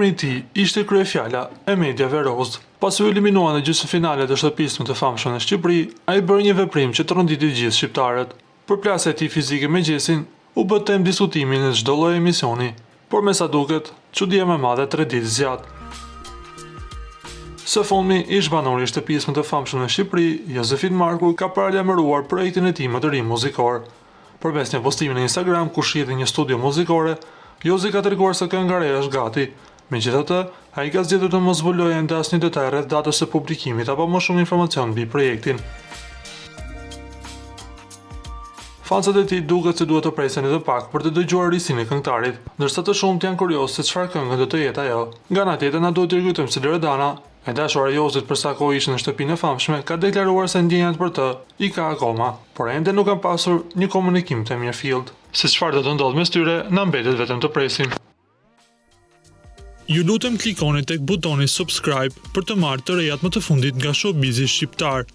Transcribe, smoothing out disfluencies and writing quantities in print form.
Emri i tij ishte kryefjala e mediave roz. Pasi u eliminuan në gjysmëfinalet e shtëpisë më të famshme në Shqipëri, ai bëri një veprim që tërënditi gjithë shqiptarët. Përplasja e tij fizike me gjesin u bë temë diskutimi në çdo lloj emisioni, por me sa duket, çudia më e madhe 3 ditë zgjat. Së fundmi, ish banori i shtëpisë më të famshme në Shqipëri, Jozefin Marku, ka paralajmëruar projektin e tij më të ri muzikor. Përmes një postimi në Instagram ku shihet një studio muzikore, Jozi ka treguar se kënga e re është gati. Megjithatë, ai ka zgjedhur të mos zbulojë ende asnjë detaj rreth datës së publikimit apo më shumë informacion mbi projektin. Fansat e tij duket se duhet të presin edhe pak për të dëgjuar risinë e këngëtarit, ndërsa të shumt janë kuriozë se çfarë këngë do të jetë ajo. Nga ana tjetër na duhet të kujtojmë se Loredana, e dashura e Jozit për sa kohë ishte në shtëpinë e famshme, ka deklaruar se ndjenjat për të i ka akoma, por ende nuk kanë pasur një komunikim të mirëfillt. Se çfarë do të ndodhë mes tyre, na mbetet vetëm të presim. Ju lutem klikoni tek butoni subscribe për të marrë të rejat më të fundit nga Showbizi shqiptar.